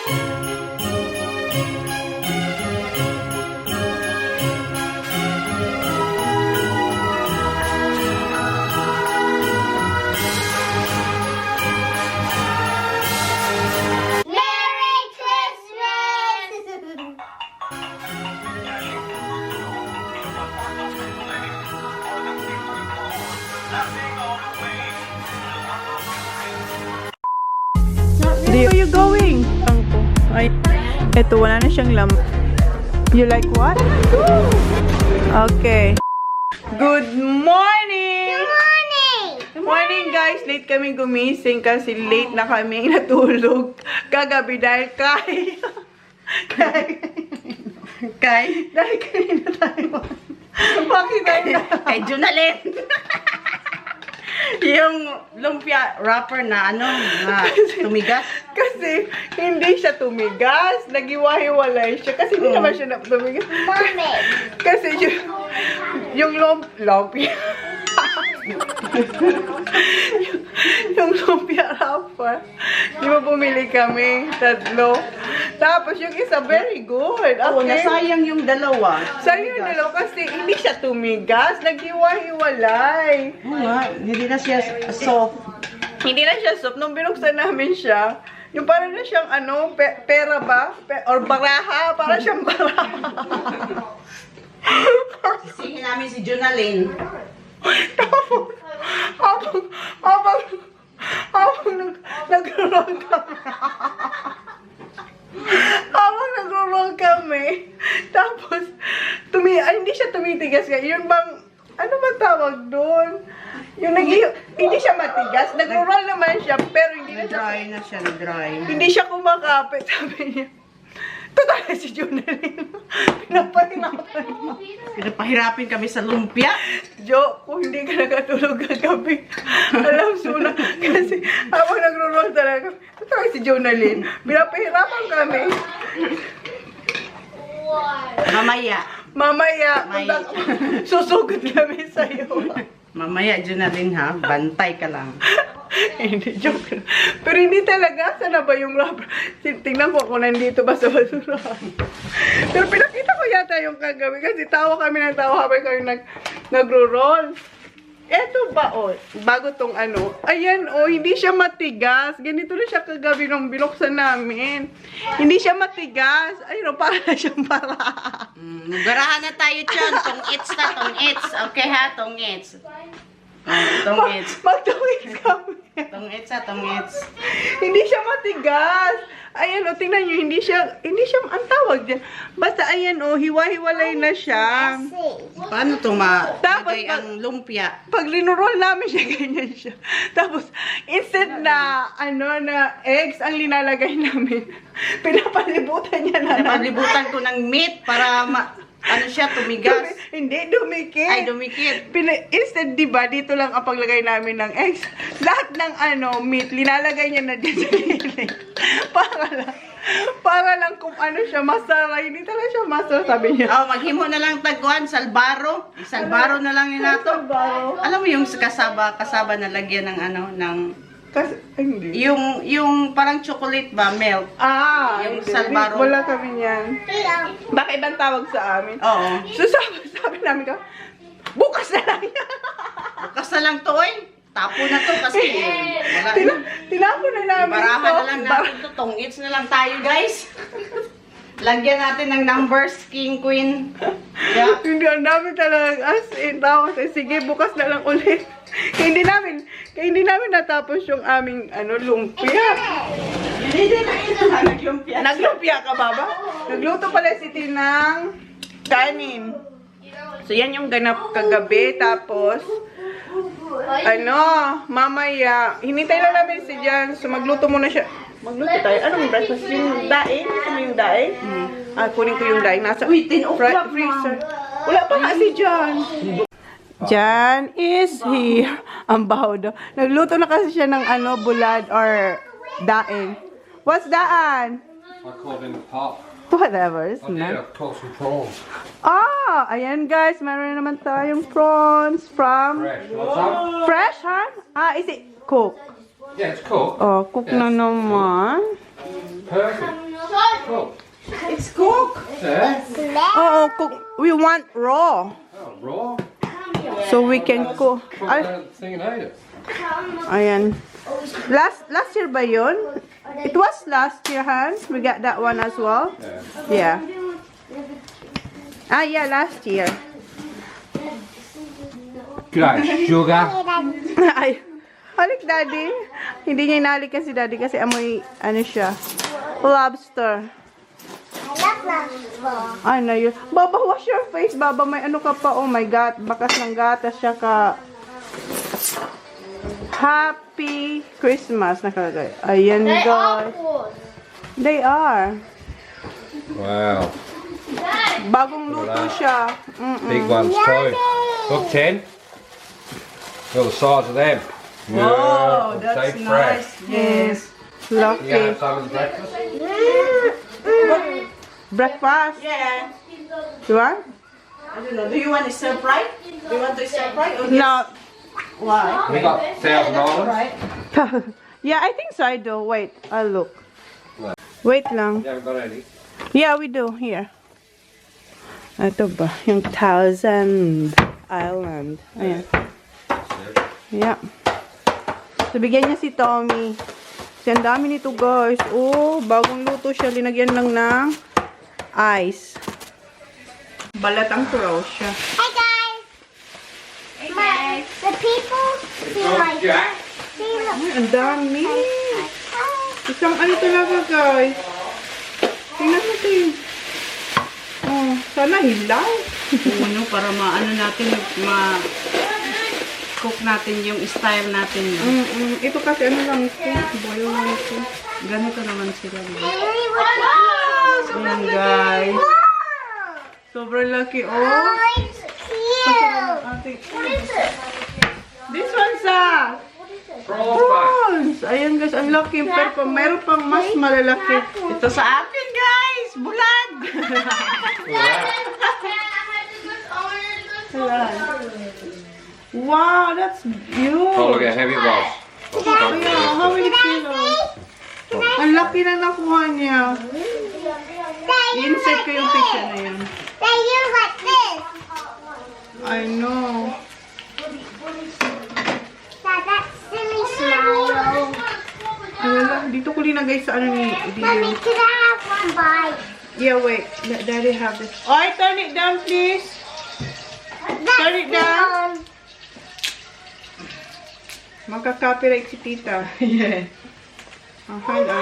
Where are you going? Ay, eto, wala na siyang lamp. You like what? Okay. Good morning! Good morning! Good morning, guys. Late kami gumising kasi late na kami natulog kagabi dahil dahil kanina tayo. Bakit tayo na? Kay Junalyn. Yung lumpia wrapper na na tumigas. Kasi hindi siya tumigas. Nagiwahiwalay siya. Kasi hindi naman siya tumigas. Mommy! Kasi yung lumpia. yung lumpia wrapper. Di ba bumili kami? 3. Tapos yung isa, very good. Oo, Okay. nasayang yung dalawa. Sayang yung dalawa kasi hindi siya tumigas. Naghiwa-hiwalay. Oo nga, hindi na siya soft. Hindi na siya soup. Nung binuksan namin siya, yung parang na siyang pera ba? Or baraha. Parang siyang baraha. Sisihin namin si Junalyn. Tapos, habang nag-roll kami. Habang nag-roll kami. Tapos, hindi siya tumitigas nga. Yun bang, ano ba tawag doon? Yung hindi siya matigas. Nag-roll naman siya, pero hindi na siya. Dry na siya, dry. Hindi siya kumakapit, sabi niya. Totoo si Junalyn. Pinapahirapan mo. Pinapahirapin kami sa lumpia. Jo, kung hindi ka nakatulog kagabi, alam suna. Kasi habang nagro-roll talaga, totoo si Junalyn. Pinapahirapan kami. Mamaya. Mamaya, susugod kami sa'yo. Mamaya, Junalyn ha. Bantay ka lang. Hindi, joke. Pero hindi talaga. Sana ba yung rubber? Tingnan ko kung nandito ba sa basura. Pero pinakita ko yata yung kagabi kasi tawa kami ng tawa habang kami nagro-roll. Eto ba, bago tong ayan, hindi siya matigas. Ganito na siya kagabi nung binuksan namin. Hindi siya matigas. Ayun, para na siyang para. Garahan na tayo dyan. Tong-its na, tong-its. Okay ha, tong-its. Tong-its. Magtawid kami. Tong-its ha, tong-its. Hindi siya matigas. Ayan, tingnan nyo, hindi siya, ang tawag dyan. Basta, ayan, hiwa-hiwalay na siya. Paano ito Tapos, malagay ang lumpia? Pag linurol namin siya, ganyan siya. Tapos, instead na, na eggs ang linalagay namin, pinapalibutan niya na. Napalibutan ko ng meat para siya, tumigas. Hindi, dumikit. Ay, dumikit. Instead, di ba, dito lang ang paglagay namin ng eggs. Lahat ng meat, linalagay niya na dyan sa gilid. Para lang kung siya, masara. Hindi talaga siya masara, sabi niya. Maghimo na lang tagkuhan, salbaro. Salbaro na lang yun nato. Salbaro. Alam mo yung kasaba na lagyan ng ng Kasi, hindi. yung parang chocolate ba, milk. Yung salbaro. Wala kami niyan. Baka ibang tawag sa amin. Oo. So, sabi namin ka, bukas na lang yan. Bukas na lang to, tapo na to kasi wala. Tinapon na namin. Baraha na lang natin to. Tong-its na lang tayo, guys. Lagyan natin ng numbers, king, queen. Yeah. Hindi, ang dami talaga. As in, tawag. Sige, bukas na lang ulit. Kaya hindi namin natapos yung aming, lumpia. Naglumpia. Naglumpia ka, Baba? Nagluto pala si Tinang kanin. So, yan yung ganap kagabi. Tapos, mamaya, hinintay lang namin si Jan. So, magluto muna siya. Magluto tayo. Anong breakfast? Yung daing? Gusto mo yung daing? Kunin ko yung daing. Nasa freezer. Wala pa nga si Jan. Jan is here. Ang baho daw. Nagluto na kasi siya ng bulad or daing. What's daan? I called in the pot. Whatever. It's Yeah, not. I've caught some prawns. Ayan guys. Meron naman tayong prawns from... Fresh. What's that? Fresh, huh? Is it cooked? Yeah, it's cooked. Oh, cook na naman. Perfect. It's cooked. Yeah. Oh, cook. We want raw. Oh, raw. So we can cook. Put Ay, that thing and ate it. ayan. Last year ba yun? It was last year, Hans. We got that one as well. Yeah. Yeah. Yeah, last year. G'day, sugar. Ay, halik daddy. Hindi niya inalik kasi daddy kasi amoy, ano siya, lobster. Ay, na yun. Baba, wash your face, Baba. May ano ka pa. Oh my God. Bakas ng gatas siya ka. Happy Christmas nakalagay. Ayan, guys. They are. Wow. Bagong luto siya. Big ones too. Look, 10. Look the size of them. Wow, Yeah, that's stay nice. fresh. Yes. You gonna Lucky. have some of the breakfast? Breakfast. Yeah. You want? I don't know. Do you want a stir fry? Do you want to stir fry? Or No. Why? We got $1,000. Right. Yeah, I think so. I do. Wait, I'll look. Wait lang. You haven't got any. Yeah, we do. Here. Ito ba? Yung Thousand Island. Ayan. Yeah. So, bigyan niya si Tommy. Kasi ang dami nito, guys. Oh, bagong luto siya. Linagyan lang ng ice. Balat ang crow siya. Hi guys! The people feel like Jack. feel like Ay, ang dami. Isang ano talaga, guys. Tingnan natin. Oh, sana hilaw. Uno para maano natin, cook natin yung style natin. Ito kasi ano lang ito. Boil lang ito. Ganito naman sila. Ayan, guys. Sobrang laki, oh. Oh, it's cute! Ate. What is it? This one's prawns. Ayan, guys. Ang laki. Pero pa, meron pang mas malalaki. Ito sa akin, guys! Bulag! Wow, that's Oh, look huge. how heavy it was. Ayan, how many kilos? Ang laki na nakuha niya. I-insert ko yung picture na yan. They use like this. I know. Dad, that's silly smile. Ay, wala. Dito ko linagay sa ano ni Mommy, video. can I have one bite? Yeah, wait. Let Daddy have this. Oy, turn it down, please. That's Turn it down. one. Magka-copyright si tita. Yeah. Okay na.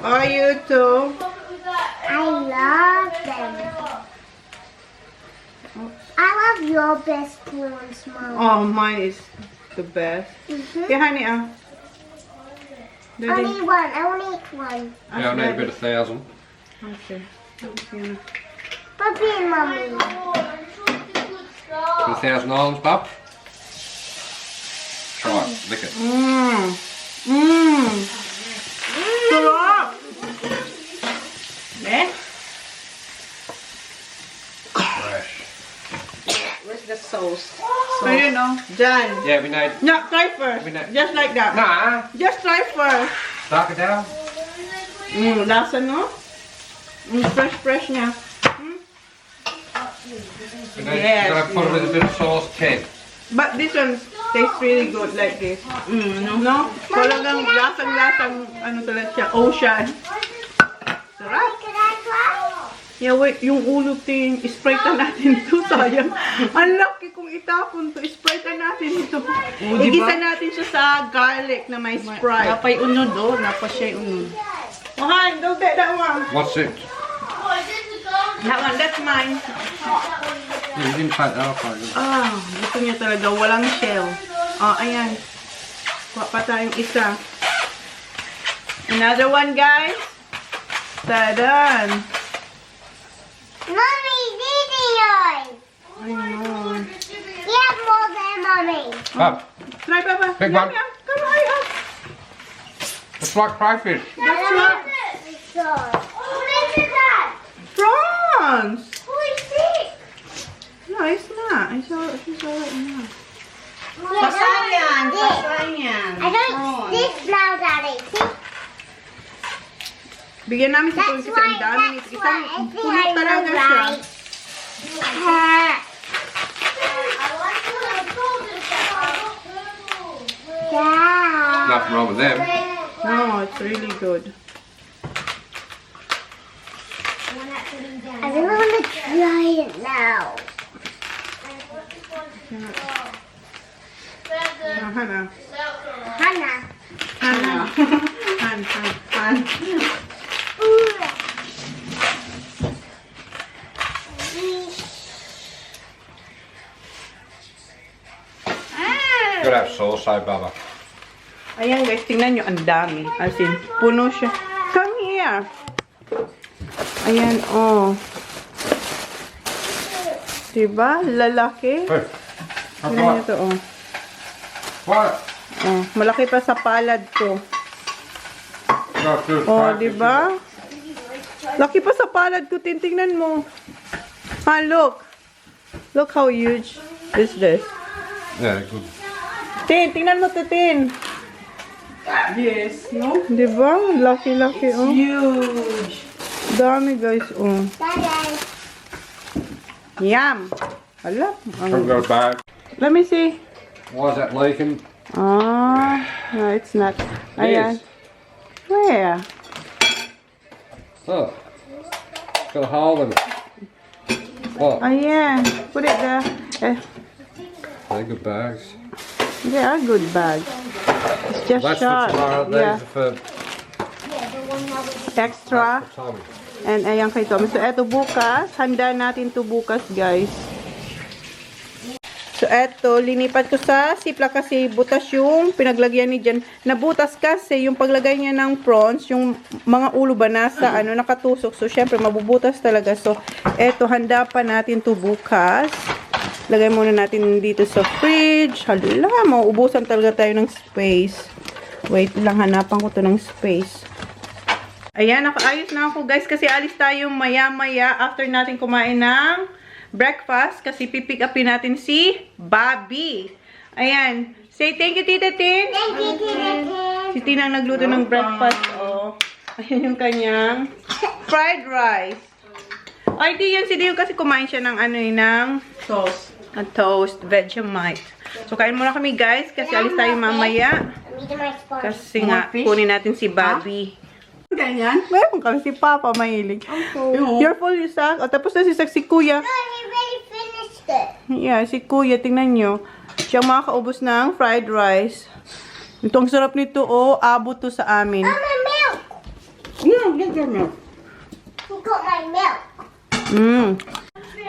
Oh, you too. I love them. I love your best prawns, Mom. Oh, mine is the best. Yeah, honey, Daddy. Only one. I want to eat one. Yeah, I need a bit of 1,000. Okay. Okay. Puppy and Mommy. For the 1,000 islands, bub? Try it, lick it. Sarap! Eh? Fresh. Where's the sauce? Ayun, oh. Dyan. Yeah, we need. Yeah, try first. Just like that. Nah, Just try first. dark it down. Lasa, no? Fresh niya. We need, gotta put it with a bit of sauce, 10. But this one tastes really good like this. No? Talagang lasang-lasang, ano talaga siya, ocean. Sarap. Can I try? Yeah, wait, yung ulo ting, spray ta natin ito, sayang. Ang laki kung itapon to, spray ta natin ito. Igisa natin siya sa garlic na may Sprite. Napay unod, oh. Napa siya unod. Oh, Han, don't take that one. What's it? That one, that's mine. Yeah, you didn't take that off, I guess. Ah, gusto niya talaga, walang shell. Oh, ayan. Kuha pa tayong isa. Another one, guys. Tadan. Mommy's eating yours. I know. You have more than Mommy. Bub, Try, Papa. Big Yum, one. yum. Come on, hurry up. it's like crayfish. That's what. What is that? Prawns. Holy shit. No, it's not. It's all right now. Pasayan! Pasayan! I don't this now, Daddy. See? Bigyan namin si Kuya kasi ang dami nito. Isang puno talaga siya. Yeah. Nothing wrong with them. No, it's really good. I really want to try it now. Hana. Hannah. Hana. Han. Gotta have sauce, eh, Baba? Ayan guys, tingnan nyo, ang dami. As in, puno siya. Come here. Ayan, oh. Diba? Lalaki. Hey, have Tingnan nyo what? to, oh. What? Oh, malaki pa sa palad ko. No, good. Oh, diba? Laki pa sa palad ko, tingnan mo. Ah, look. Look how huge is this. Yeah, good. Tingnan mo to, Tin. Yes, no? Diba? Laki-laki, oh. Huge. Dami, guys, oh. Bye-bye. Yum. Hala. I've got a bag. Let me see. Why is that leaking? Ah, no, it's not. Ayan. Yes. Where? Oh. It's got a hole in it. What? Ayan. Put it there. They're good bags. They are good bags. It's just That's for sharp. tomorrow. These Yeah. are for Extra. Tommy. And ayan kay Tommy. So, eto bukas. Handa natin to bukas, guys. So, eto. Linipat ko sa sipla kasi butas yung pinaglagyan ni Jan. Nabutas kasi yung paglagay niya ng prawns, yung mga ulo ba nasa nakatusok. So, syempre, mabubutas talaga. So, eto. Handa pa natin to bukas. Lagay muna natin dito sa fridge. Hala, mauubusan talaga tayo ng space. Wait lang, hanapan ko to ng space. Ayan, nakaayos na ako guys kasi alis tayo maya-maya after natin kumain ng breakfast kasi pipick upin natin si Bobby. Ayan. Say thank you, Tita Tin. Thank you, Tita. Si Tina ang nagluto ng breakfast. Oh. Ayan yung kanyang fried rice. Ay, di yan si Dio kasi kumain siya ng ng Sauce. toast, Vegemite. So, kain muna kami guys kasi alis tayo mamaya. Need my spoon. Kasi nga, kunin natin si Bobby. Ganyan. Meron kami si Papa mahilig. You're full yung sack. O, tapos na si Kuya. No, he already finished it. Yeah, si Kuya, tingnan nyo. Siyang makakaubos ng fried rice. Ito, ang sarap nito, oh. Abot to sa amin. Oh, my milk. Yeah, get your milk. He got my milk.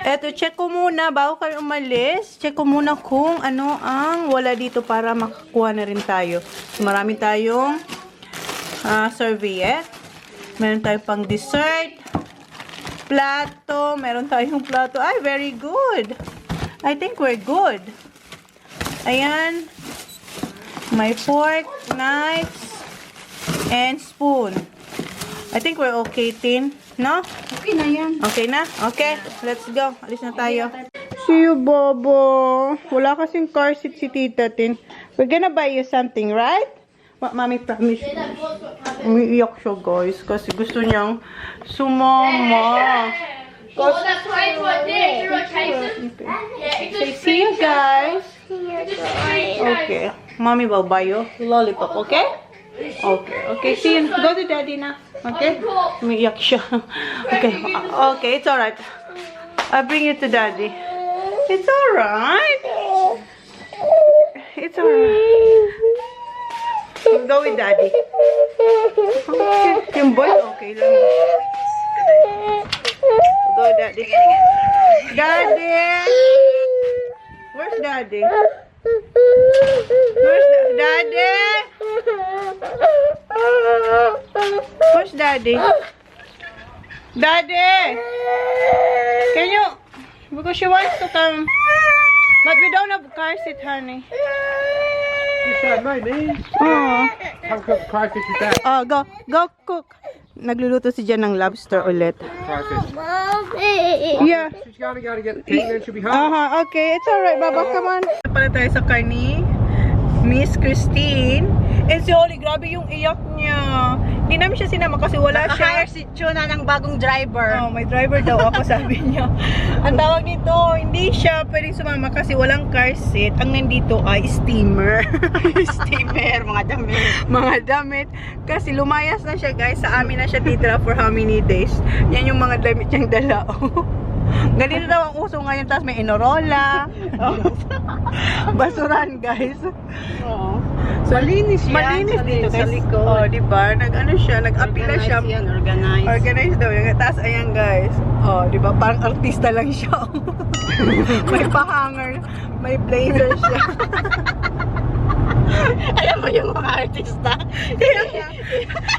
Eto, check ko muna, bago kayo umalis, check ko muna kung ano ang wala dito para makakuha na rin tayo. So, marami tayong serviette. Meron tayong pang dessert. Plato. Meron tayong plato. Ay, very good. I think we're good. Ayan. May fork, knives, and spoon. I think we're okay, Tin. No? Okay na yan. Okay na? Okay. Let's go. Alis na tayo. See you, Bobo. Wala kasing car seat si Tita Tin. We're gonna buy you something, right? What, Mommy promise you? Umiiyak siya, guys. Kasi gusto niyang sumama. Oh, that's why it's what this. You're a Tyson. Yeah, it's a See you, guys. It's a straight shot. Okay. Mommy will buy you lollipop, okay? Okay. Okay, see you. Go to Daddy na. Okay? Umiiyak siya. Okay. Okay, it's alright. I'll bring you to Daddy. It's alright. It's alright. Go with Daddy. Okay. Yung boy, okay lang. Go, Daddy. Daddy! Where's Daddy? Where's Daddy? Where's Daddy? Daddy! Can you... Because she wants to come. But we don't have car seat, honey. You said no, man. Oh. Come cook crayfish with that. Oh, go cook. Nagluluto si Jan ng lobster ulit. Crayfish. Mommy. Yeah. She's going to get the tea, then she'll be home. Okay. It's alright, Baba. Come on. Pala tayo sa car ni Miss Christine. And si Holly, grabe yung iyak niya. Hindi namin siya sinama kasi wala siya. Naka-hire si Chuna ng bagong driver. Oh, may driver daw ako, sabi niya. Ang tawag nito, hindi siya pwedeng sumama kasi walang car seat. Ang nandito ay steamer. Steamer, mga damit. Mga damit. Kasi lumayas na siya, guys. Sa amin na siya titira for how many days. Yan yung mga damit niyang dala. Ganito daw ang uso ngayon. Tapos may Inorola. Basuran, guys. Oo. So, malinis yan. Malinis dito, sa guys. likod. Oh, diba? Nag-ano siya, nag-apila siya. Yan, organized. Organized daw yung taas, ayan guys. Oh, di ba? Parang artista lang siya. May pahanger, may blazer siya. Alam mo yung mga artista?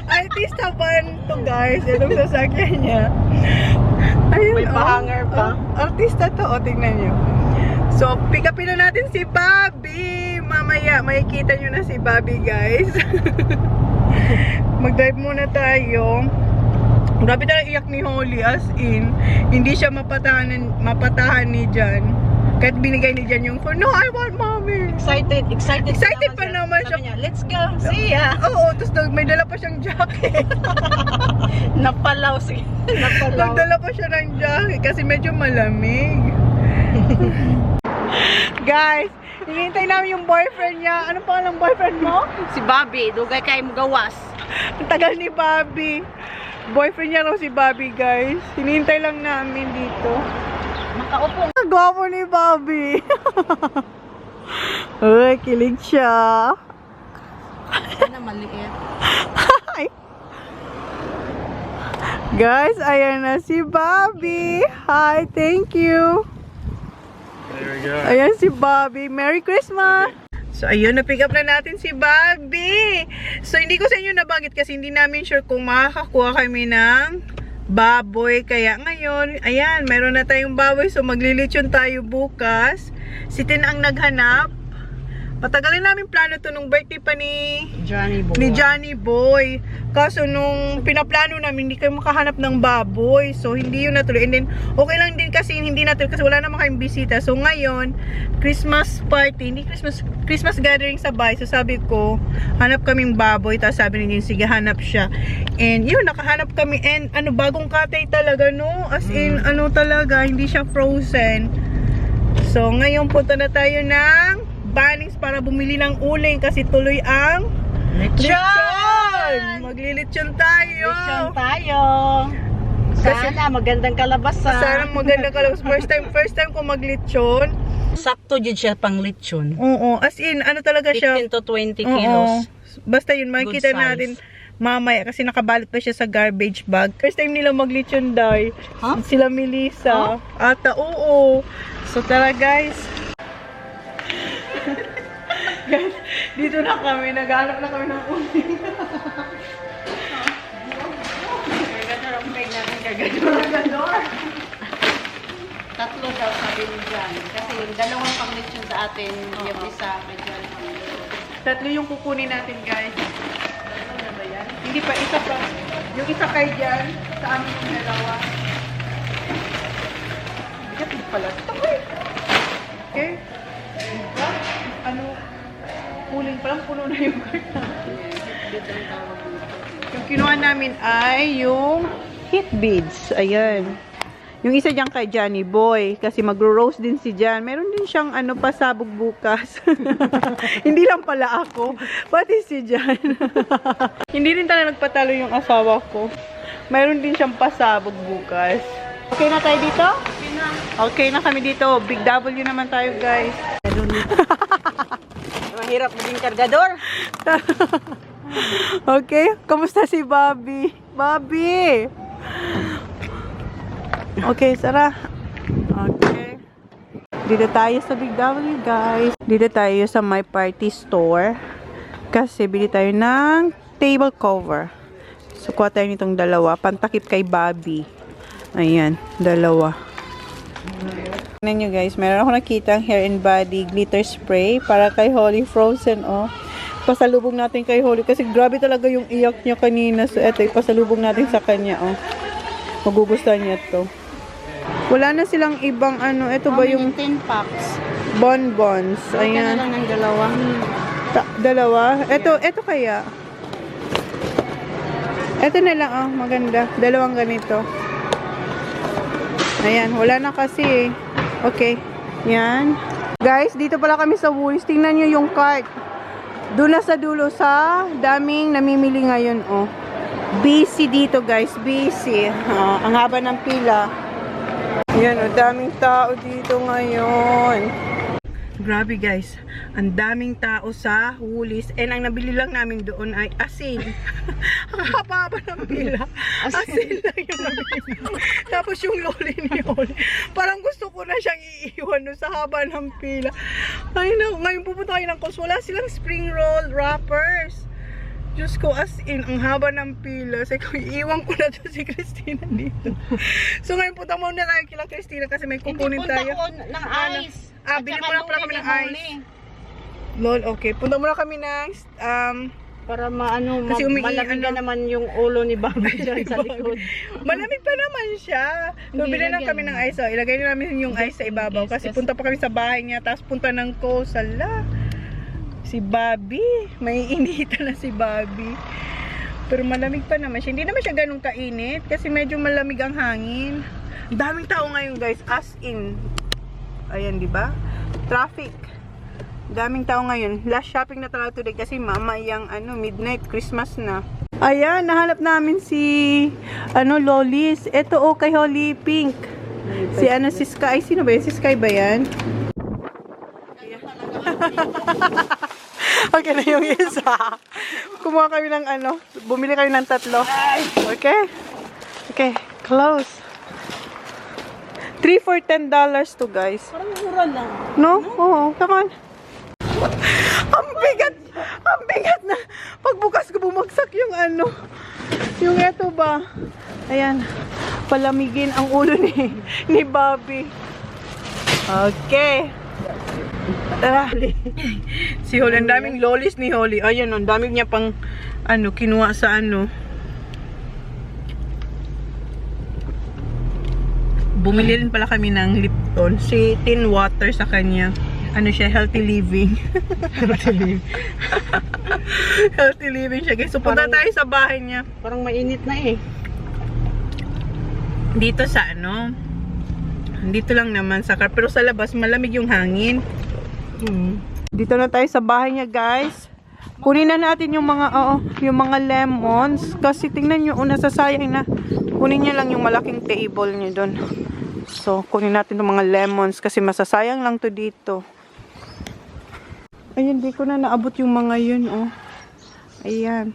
Artista ba to guys? Itong sasakyan niya. Ayun, May pahanger pa. Artista to, tingnan niyo. So, pick upin na natin si Bobby. Mamaya, makikita nyo na si Bobby, guys. Mag-drive muna tayo. Grabe talaga iyak ni Holly, as in. Hindi siya mapatahan ni Jan. Kahit binigay ni Jan yung phone. No, I want mommy. Excited Pa naman siya. Sabi niya, let's go. See ya. Oo, tapos may dala pa siyang jacket. Napalaw. Nagdala pa siya ng jacket kasi medyo malamig. Guys, hinihintay namin yung boyfriend niya. Ano pa ang boyfriend mo? Si Bobby, dugay kay mo gawas. Ang tagal ni Bobby. Boyfriend niya raw si Bobby, guys. Hinihintay lang namin dito. Makaupo. Ang gwapo ni Bobby. Uy, kilig siya. Sana maliit. Hi. Guys, ayan na si Bobby. Hi, thank you. There we go. Ayan si Bobby. Merry Christmas! So, ayun, na-pick up na natin si Bobby. So, hindi ko sa inyo nabanggit kasi hindi namin sure kung makakakuha kami ng baboy. Kaya ngayon, ayan, meron na tayong baboy. So, maglilitsyon tayo bukas. Si Tin ang naghanap. Patagalin namin plano to nung birthday pa ni Johnny Boy. Kaso nung pinaplano namin, hindi kayo makahanap ng baboy. So, hindi yun natuloy. And then, okay lang din kasi hindi natuloy kasi wala naman kayong bisita. So, ngayon, Christmas party, hindi Christmas gathering sa bahay. So, sabi ko, hanap kaming baboy. Tapos sabi ni Jin, sige, hanap siya. And yun, nakahanap kami. And ano, bagong katay talaga, no? As in, ano talaga, hindi siya frozen. So, ngayon punta na tayo ng Bunnings para bumili ng uling kasi tuloy ang lechon! Maglilitsyon tayo! Lechon tayo. Sana magandang kalabasan. Sana maganda ka lang. First time ko maglitsyon. Sakto din siya pang lechon. Oo, as in, ano talaga siya? 15 to 20 Oo. kilos. Basta yun, makikita Good size. natin mamaya kasi nakabalot pa siya sa garbage bag. First time nila maglitsyon, Day. Huh? Sila Melissa. Ata, oo. So tara guys. Guys, dito na kami. Naghanap na kami ng uling. Kagador ang peg natin, Kagador. Tatlo daw sabi ni Jan. Kasi yung dalawang pang lechon sa atin, yung isa kay Jan. Tatlo yung kukunin natin, guys. Ano na ba yan? Hindi pa, isa pa. Yung isa kay Jan, sa amin yung dalawa. Bigat din pala. Ito ko eh. Okay? Diba? Ano? Kuling pa lang, puno na yung cart natin. Yung kinuha namin ay yung heat beads. Ayan. Yung isa dyan kay Johnny Boy. Kasi magro-roast din si Jan. Meron din siyang ano, pasabog bukas. Hindi lang pala ako. Pati si Jan. Hindi rin talaga nagpatalo yung asawa ko. Meron din siyang pasabog bukas. Okay na tayo dito? Okay na kami dito. Big W naman tayo, guys. Mahirap maging kargador. Okay, kamusta si Bobby? Bobby! Okay, Sarah. Okay. Dito tayo sa Big W, guys. Dito tayo sa My Party Store. Kasi bili tayo ng table cover. So, kuha tayo nitong dalawa. Pantakip kay Bobby. Ayan, dalawa. Tignan nyo guys, meron ako nakita hair and body glitter spray para kay Holly Frozen, oh. Pasalubong natin kay Holly kasi grabe talaga yung iyak niya kanina. So, eto, ipasalubong natin sa kanya, oh. Magugustuhan niya to. Wala na silang ibang ano, ito ba yung 10 packs? bonbons. Ayan. Ayan. Lang ng dalawa. Dalawa. Ito kaya. Ito na lang, oh. Maganda. Dalawang ganito. Ayan. Wala na kasi, okay. Yan. Guys, dito pala kami sa Woolies. Tingnan nyo yung cart. Doon na sa dulo sa daming namimili ngayon, oh. Busy dito, guys. Busy. Oh, ang haba ng pila. Yan, oh. Daming tao dito ngayon. Grabe, guys. Ang daming tao sa Woolies. And ang nabili lang namin doon ay asin. Ang haba ng pila. Asin lang yung nabili. Tapos yung loli ni Oli. Parang gusto ko na siyang iiwan doon sa haba ng pila. Ay, no. Ngayon pupunta kayo ng Coles. Wala silang spring roll wrappers. Diyos ko, as in, ang haba ng pila. Sabi ko, iiwan ko na to si Christina dito. So ngayon punta muna tayo kila Christina kasi may kukunin tayo. Punta ko ng ice. Bili muna pala kami ng ice. Lol, okay. Punta muna kami ng Para maano, Kasi malamig naman yung ulo ni Bobby dyan sa likod. malamig pa naman siya. So, Hindi bilhin lang lagyan kami ng ice. Oh. Ilagay na namin yung ice sa ibabaw. Kasi punta pa kami sa bahay niya. Tapos punta ng Coles. Ala. Si Bobby. May inita na si Bobby. Pero malamig pa naman siya. Hindi naman siya ganun kainit. Kasi medyo malamig ang hangin. Daming tao ngayon, guys. As in. Ayan, di ba? Traffic. Daming tao ngayon. Last shopping na talaga today kasi mamayang midnight, Christmas na. Ayan, nahanap namin si Lolis. Ito kay Holly Pink. Si Sky. Sino ba yan? Si Sky ba yan? Okay na yung isa. Kumuha kami ng bumili kami ng 3. Okay? Okay, close. 3 for $10 to, guys. Parang mura lang. No? Oo, come on. Ang bigat na. Pagbukas ko bumagsak yung yung eto ba. Ayan, palamigin ang ulo ni Bobby. Okay. Tara. Si Holly, ang daming lolis ni Holly. Ayan, ang daming niya pang kinuha sa Bumili rin pala kami ng Lipton. Si Tin Water sa kanya. Siya, healthy living. Healthy living. Healthy living siya, guys. So, punta tayo sa bahay niya. Parang mainit na eh. Dito sa dito lang naman sa car. Pero sa labas, malamig yung hangin. Dito na tayo sa bahay niya, guys. Kunin na natin yung mga lemons. Kasi tingnan nyo, nasasayang na. Kunin niya lang yung malaking table niya doon. So, kunin natin yung mga lemons kasi masasayang lang to dito. Ayun, di ko na naabot yung mga yun, oh. Ayan.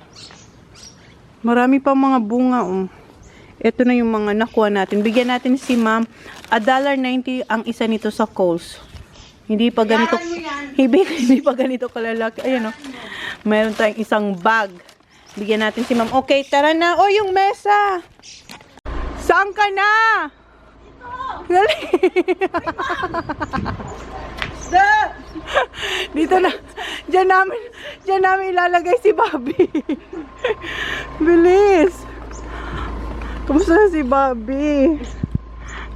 Marami pa mga bunga, oh. Ito na yung mga nakuha natin. Bigyan natin si ma'am. $1.90 ang isa nito sa Coles. Hindi pa ganito. Hindi pa ganito kalalaki. Ayan, oh. Mayroon tayong isang bag. Bigyan natin si ma'am. Okay, tara na. Oh, yung mesa. Saan ka na? Dito na. Diyan namin ilalagay si Bobby. Bilis. Kumusta na si Bobby?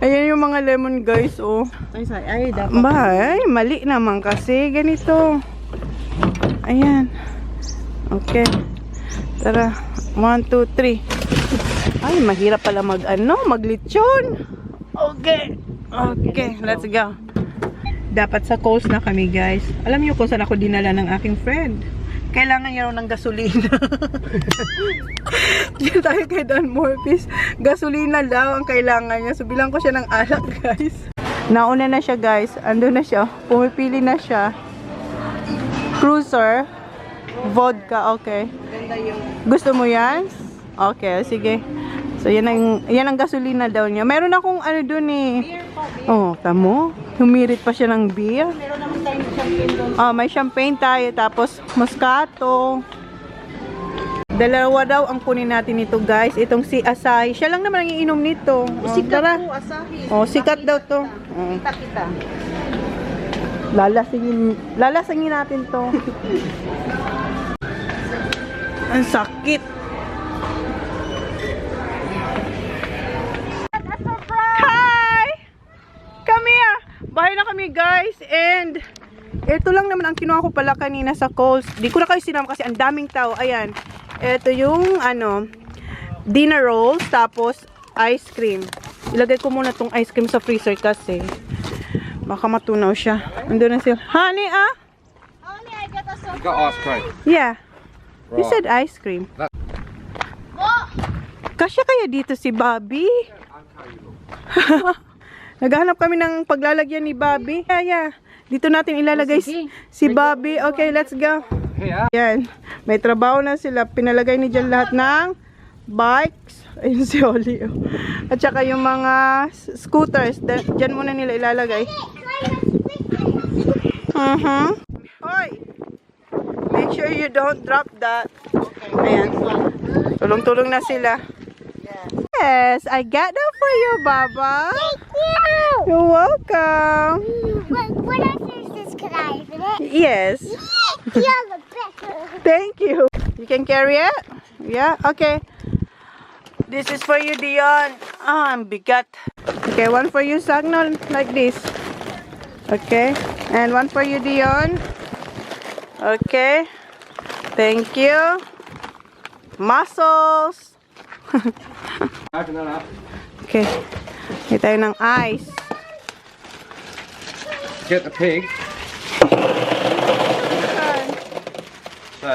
Ayan yung mga lemon, guys, oh. Ay, dapat. Ay, mali naman kasi. Ganito. Ayan. Okay. Tara. 1, 2, 3. Ay, mahirap pala maglitsyon. Okay. Okay, let's go. Dapat sa Coles na kami, guys. Alam niyo kung saan ako dinala ng aking friend. Kailangan niya raw ng gasolina. Diyan tayo kay Don Morphis. Gasolina daw ang kailangan niya. So, bilang ko siya ng alak, guys. Nauna na siya, guys. Ando na siya. Pumipili na siya. Cruiser. Vodka, okay. Gusto mo yan? Okay, sige. So, yan ang gasolina daw niya. Meron akong dun eh. Oh, tamo. Humirit pa siya ng beer. Meron naman tayong champagne doon. Oh, may champagne tayo. Tapos, Moscato. Dalawa daw ang kunin natin nito, guys. Itong si Asahi. Siya lang naman ang iinom nito. Oh, Sikat tara. po, Asahi. Oh, sikat daw to. Oh. Kita. Lalasingin natin to. Ang sakit. Hi! Come here! Bahay na kami, guys. And Ito lang naman ang kinuha ko pala kanina sa Coles. Di ko na kayo sinama kasi ang daming tao. Ayan. Ito yung dinner rolls tapos ice cream. Ilagay ko muna tong ice cream sa freezer kasi baka matunaw siya. Andun na sila. Honey, Honey, I got a You got ice cream. Yeah. You Right. said ice cream. Kasya kaya dito si Bobby? Naghahanap kami ng paglalagyan ni Bobby. Yeah. Dito natin ilalagay si Bobby. Okay, let's go. Here. Yan. May trabaho na sila. Pinalagay ni Jan lahat ng bikes. Ayun si Oli. At saka yung mga scooters. Diyan muna nila ilalagay. Hoy! Make sure you don't drop that. Ayan. Tulong-tulong na sila. Yes, I got that for you, Baba. Thank you. You're welcome. What else is this? Can I open it? Yes. You're the best. Thank you. You can carry it? Yeah? Okay. This is for you, Dion. Ang bigat. Okay, one for you, Sagnol, like this. Okay. And one for you, Dion. Okay. Thank you. Muscles. Open that up. Okay. Hit tayo ng ice. Get the pig. So,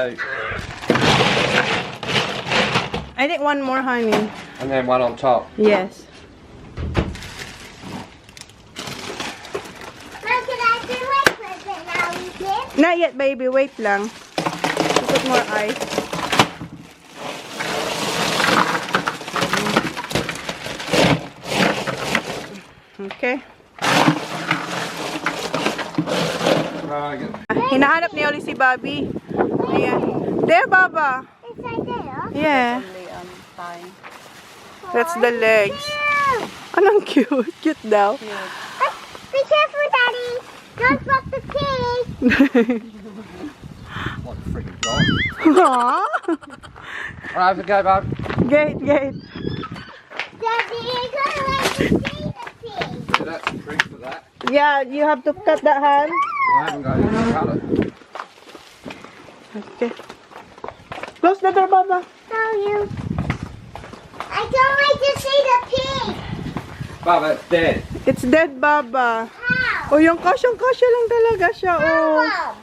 I think one more, honey. and then one on top. Yes. Mom, can I do my present now, Ethan? Not yet, baby. Wait lang. Put more ice. Okay. Hinahanap ni Oli si Bobby. Ayan. There, Baba. It's right there. Yeah. That's the legs. Anong cute. Cute daw. Be careful, Daddy. Don't drop the pig. Like a freaking dog. Aww. Alright, have a go, bud. Gate. Daddy, you're gonna let me see the pig. Yeah, that's a trick for that. Yeah, you have to cut that hand. I haven't got any colour. Okay. Close the door, Baba. Tell you. I don't like to see the pig. But it's dead. It's dead, Baba. How? Oh, yung kasyang-kasya lang talaga siya, oh. How?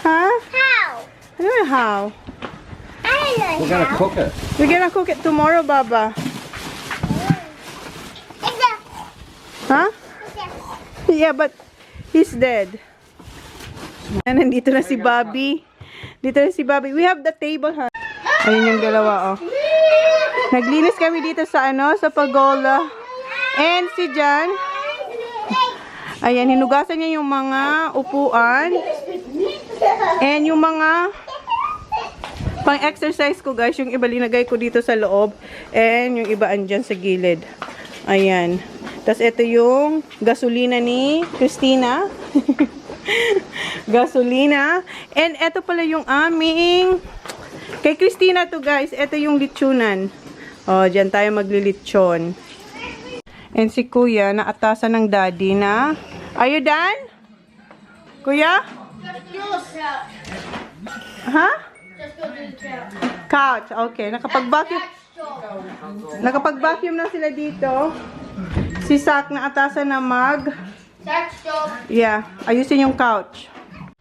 Ha? How? Ano yung how? I don't know We're gonna how. cook it. We're gonna cook it tomorrow, Baba. It's a, Huh? it's a, Yeah, but he's dead. And nandito na si Bobby. Dito na si Bobby. We have the table, ha? Ayun yung dalawa, oh. Naglinis kami dito sa sa Pagola. And si Jan, ayan, hinugasan niya yung mga upuan. And yung mga pang-exercise ko, guys, yung iba linagay ko dito sa loob. And yung iba andyan sa gilid. Ayan. Tapos ito yung gasolina ni Christina. Gasolina. And ito pala yung aming kay Christina to, guys. Ito yung litsunan. O, dyan tayo maglilitsyon. And si Kuya, naatasan ng daddy na. Are you done? Kuya? Ha? Just go to the chair. Couch. Okay. Nakapag-vacuum na sila dito. Si Sak naatasan na That's job. Yeah, ayusin yung couch.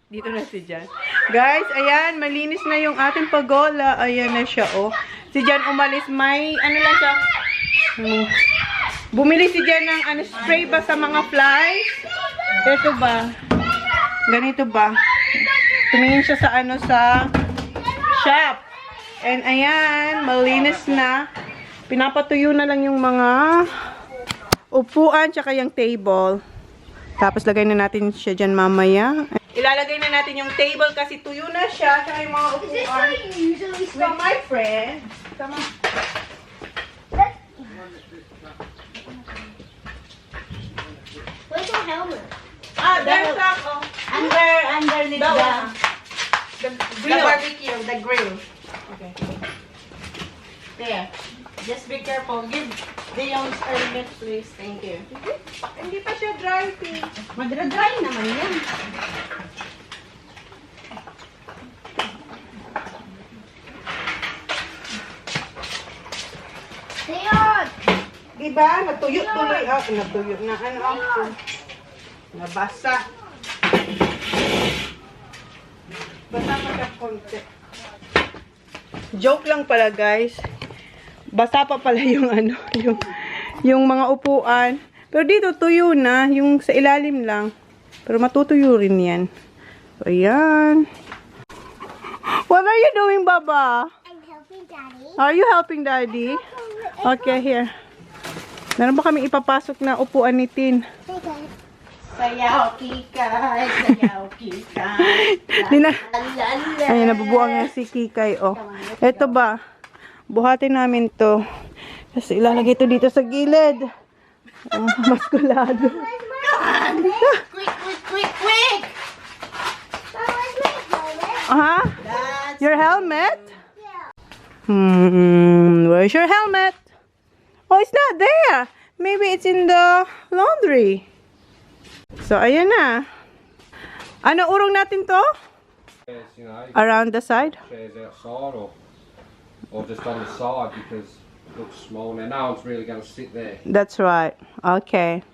Dito na si Jan. Guys, ayan, malinis na yung ating pagola. Ayan na siya, oh. Si Jan umalis, may, ano lang siya. Bumili si Jan ng spray ba sa mga flies? Ito ba? Ganito ba? Tumingin siya sa sa shop. And ayan, malinis na. Pinapatuyo na lang yung mga upuan, tsaka yung table. Tapos lagay na natin siya dyan mamaya. Ilalagay na natin yung table kasi tuyo na siya. Tsaka yung mga upuan. Well, my friend. Come on. Where's your helmet? There's that. Oh. Underneath The the grill. barbecue, the grill. Okay. There. Just be careful. Give Dion's helmet, please. Thank you. Hindi pa siya dry, Tin. Madra-dry naman yan. Leon! Diba? Natuyo tuloy. Oh, natuyo na. Ano? Oh. Nabasa. Basa pa siya konti. Joke lang pala, guys. Basa pa pala yung ano, yung mga upuan. Pero dito tuyo na, yung sa ilalim lang. Pero matutuyo rin yan. So, ayan. What are you doing, Baba? I'm helping Daddy. Are you helping Daddy? Okay, here. Meron ba kaming ipapasok na upuan ni Tin? Hey, Dad. Sayaw, kikay. Sayaw, kikay. Dina. Lalala. Ayun, nabubuang nga si Kikay, oh. Ito ba? Buhatin namin to. Kasi ilalagay to dito sa gilid. Oh, maskulado. Quick, quick, quick, quick! Where's my helmet? Aha? That's Your helmet? Yeah. Where's your helmet? Oh, it's not there. Maybe it's in the laundry. So, ayan na. Ano urong natin to? Chairs, you know, Around the side? chairs outside or just on the side because it looks small. Now, no one's really going to sit there. That's right. Okay.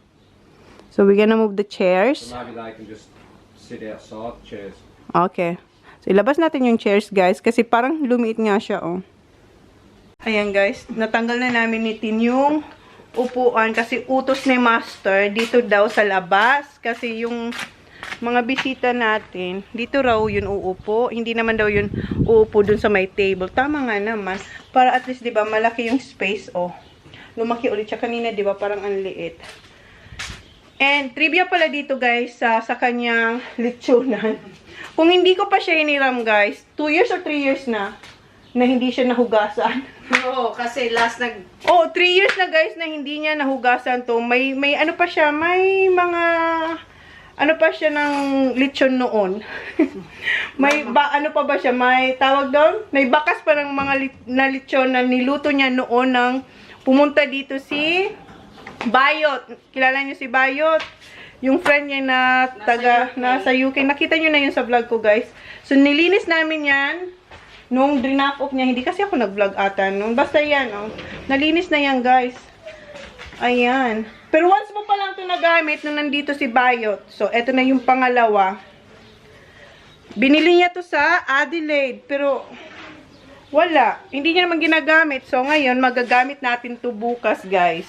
So, we're gonna move the chairs. So maybe they can just sit outside the chairs. Okay. So, ilabas natin yung chairs, guys. Kasi parang lumiit nga siya, oh. Ayan, guys. Natanggal na namin ni Tin yung upuan kasi utos ni Master dito daw sa labas. Kasi yung mga bisita natin, dito raw yun uupo. Hindi naman daw yun uupo dun sa may table. Tama nga naman. Para at least, di ba, malaki yung space, oh. Lumaki ulit siya kanina, di ba, parang ang liit. And trivia pala dito, guys, sa kanyang lechonan. Kung hindi ko pa siya hiniram, guys, 2 years or 3 years na hindi siya nahugasan. Oo, kasi last Oh, 3 years na, guys, na hindi niya nahugasan to. May ano pa siya, may mga ano pa siya ng lechon noon. Ano pa ba siya? May tawag doon? May bakas pa ng mga na lechon na niluto niya noon nang pumunta dito si Bayot. Kilala niyo si Bayot? Yung friend niya na nasa UK. Nakita niyo na yun sa vlog ko, guys. So, nilinis namin yan nung drinack off niya. Hindi kasi ako nag-vlog ata nung. Basta yan, oh. Nalinis na yan, guys. Ayan. Pero once mo pa lang ito nagamit nung nandito si Bayot. So, eto na yung pangalawa. Binili niya to sa Adelaide. Pero, wala. Hindi niya naman ginagamit. So, ngayon, magagamit natin to bukas, guys.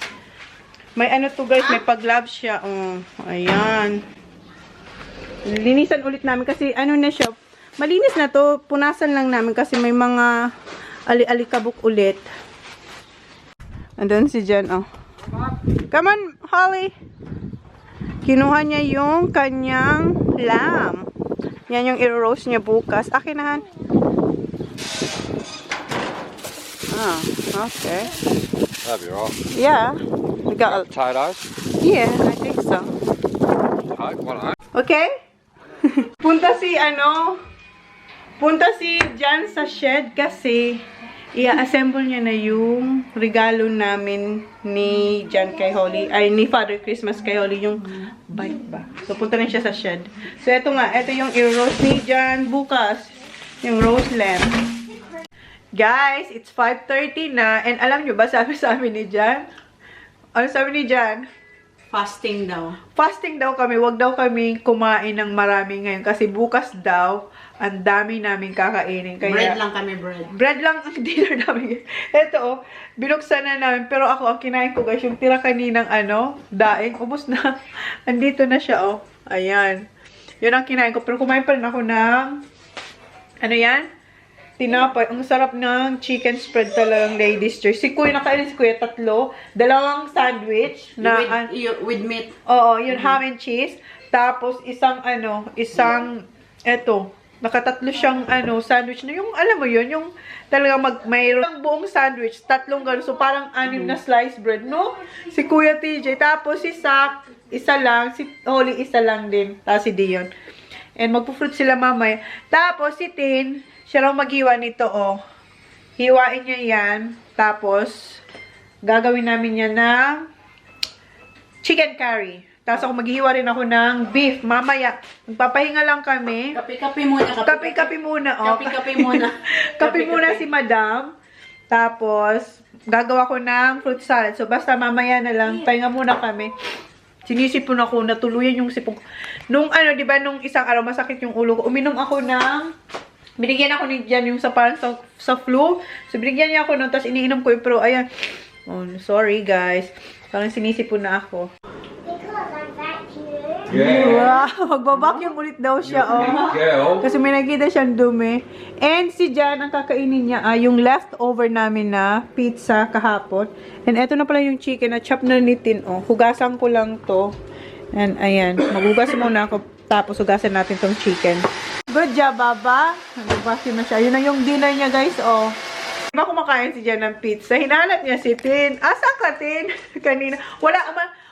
May ano to, guys. May pag-gloves siya. Oh, ayan. Linisan ulit namin kasi ano na siya. Malinis na to. Punasan lang namin kasi may mga ali-alikabok ulit. Andun si Jen, oh. Come on, Holly. Kinuha niya yung kanyang lamb. Yan yung i-roast niya bukas. Akin na, Han. Ah, okay. That'd be right. Yeah. We got Potatoes. yeah, I think so. Okay? Punta si Jan sa shed kasi i-assemble niya na yung regalo namin ni Jan kay Holly, ay ni Father Christmas kay Holly, yung bike ba. So, punta rin siya sa shed. So, ito yung i-roast ni Jan bukas. Yung roast lamb. Guys, it's 5:30 na, and alam nyo ba, sabi ni Jan? Ano sabi ni Jan? fasting daw. Fasting daw kami, wag daw kami kumain ng marami ngayon kasi bukas daw, ang dami namin kakainin. Kaya, Bread lang kami, bread. bread lang ang dinner namin. Ito, oh, binuksan na namin. Pero ako, ang kinain ko, guys, yung tira kaninang daing. Ubus na. Andito na siya, oh. Ayan. Yun ang kinain ko. Pero kumain pa rin ako ng, ano yan? Tinapay. Ang sarap ng chicken spread talagang ladies' choice. Si Kuya, nakain si Kuya 3. 2 sandwich. Na, with meat. oo, yun, ham and cheese. Tapos, isang, eto, nakatatlo siyang, sandwich na yung, alam mo yun, yung talagang mayroong buong sandwich, 3 gano'n. So, parang 6 na sliced bread, no? Si Kuya TJ. Tapos, si Sak, isa lang. Si Holly, isa lang din. Tapos, si Dion. And, magpo-fruit sila mamaya. Tapos, si Tin, siya raw maghiwa nito, oh. Hiwain niya yan. Tapos, gagawin namin yan ng chicken curry. Tapos ako maghihiwa rin ako ng beef. Mamaya, magpapahinga lang kami. Kape-kape muna. Kape-kape muna. Oh. Kape-kape muna. Kape muna si madam. Tapos, gagawa ko ng fruit salad. So, basta mamaya na lang, pahinga muna kami. Sinisipon ako, natuluyan yung sipon. Nung ano, di ba, nung isang araw masakit yung ulo ko, uminom ako ng, binigyan ako ni Jan yung sa parang sa flu. So, binigyan niya ako nun, tapos iniinom ko yung pero, ayan. Oh, sorry guys. Parang sinisipon na ako. Because I'm back here. Yeah. Wow, magbabacuum ulit daw siya, You big oh. girl. Kasi may nakita siyang dumi. And si Jan, ang kakainin niya, yung leftover namin na pizza kahapon. And eto na pala yung chicken na chop na nitin, oh. Hugasan ko lang to. And ayan, maghugas muna ako. Tapos hugasan natin tong chicken. Good job, Baba. Nag-vacuum na siya. Yun na yung dinner niya, guys, oh. Diba kumakain si Jan ng pizza? Hinahanap niya si Tin. Asan ka, Tin? Kanina. Wala,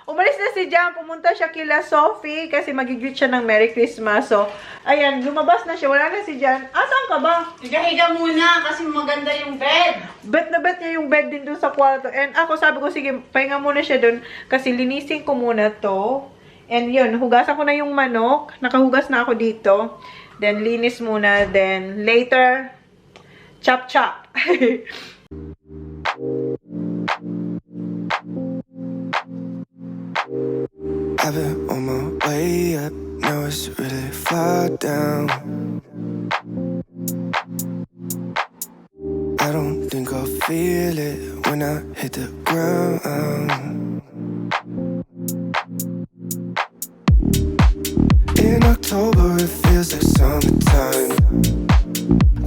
umalis na si Jan. Pumunta siya kila Sophie kasi mag-greet siya ng Merry Christmas. So, ayan, lumabas na siya. Wala na si Jan. Asan ka ba? Higa-higa muna kasi maganda yung bed. Bet na bet niya yung bed din dun sa kwarto. And ako sabi ko, sige, pahinga muna siya dun kasi linisin ko muna to. And yun, hugasan ko na yung manok. Nakahugas na ako dito. Then, linis muna. Then, later, chop-chop. I've been on my way up, now it's really far down. I don't think I'll feel it when I hit the ground. In October it feels like summertime.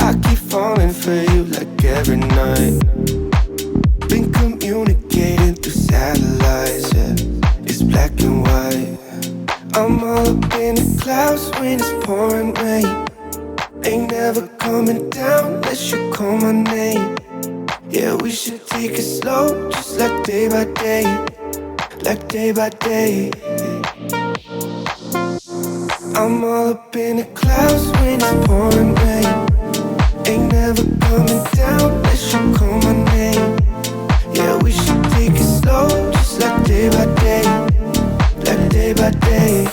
I keep falling for you like every night. Been communicating through satellites, yeah. It's black and white. I'm all up in the clouds when it's pouring rain. Ain't never coming down unless you call my name. Yeah, we should take it slow, just like day by day. Like day by day. I'm all up in the clouds when it's pouring rain. Ain't never coming down unless you call my name. Yeah, we should take it slow, just like day by day. Like day by day.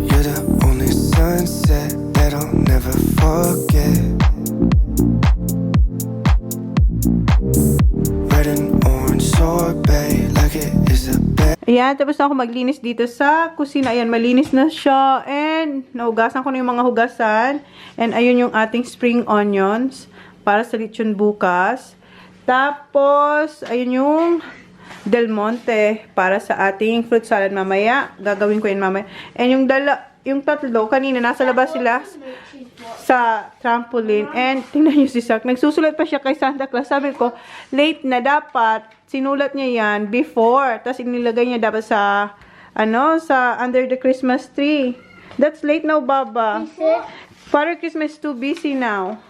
You're the only sunset that I'll never forget. Red and orange sorbet, like it is a bed. Ayan, tapos na ako maglinis dito sa kusina. Ayan, malinis na siya. And, nahugasan ko na yung mga hugasan. And, ayun yung ating spring onions para sa lechon bukas. Tapos, ayun yung Del Monte para sa ating fruit salad mamaya. Gagawin ko yun mamaya. And, yung tatlo, kanina, nasa labas sila sa trampoline. And, tingnan nyo si Sak. Nagsusulat pa siya kay Santa Claus. Sabi ko, late na dapat. Sinulat niya yan before. Tapos, inilagay niya dapat sa, sa under the Christmas tree. That's late now, Baba. Father Christmas is too busy now.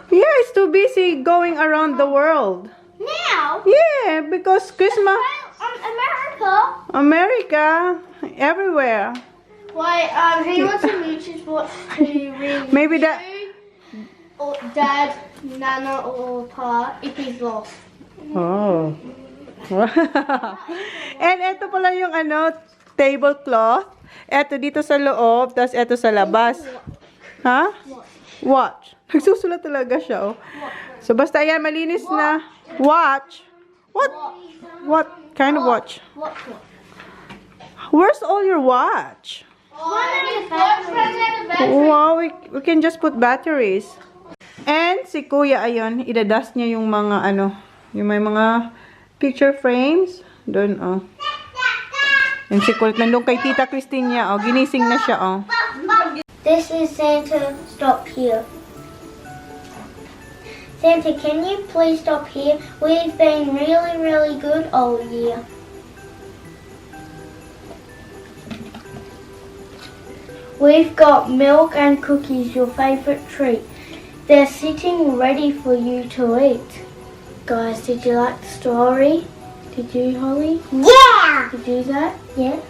Yeah, it's too busy going around the world. Now? Yeah, because Christmas, America. everywhere. Why, he wants to mooches what to ring Maybe that. or dad, nana or pa if he's lost. Oh. And ito pala yung tablecloth. Ito dito sa loob, tas ito sa labas. Ha? Watch. Nagsusulat talaga siya, oh. So basta yan, malinis na. Watch. What kind of watch? What? Where's all your watch? Wow, we can just put batteries. And si Kuya, ayun, idadust niya yung mga yung may mga picture frames. Doon, oh. And si Kulit nandun kay Tita Christine niya, oh. Ginising na siya, oh. This is Santa. Stop here. Santa, can you please stop here? We've been really, really good all year. We've got milk and cookies, your favorite treat. They're sitting ready for you to eat. Guys, did you like the story? Did you, Holly? Yeah! Did you do that? Yeah?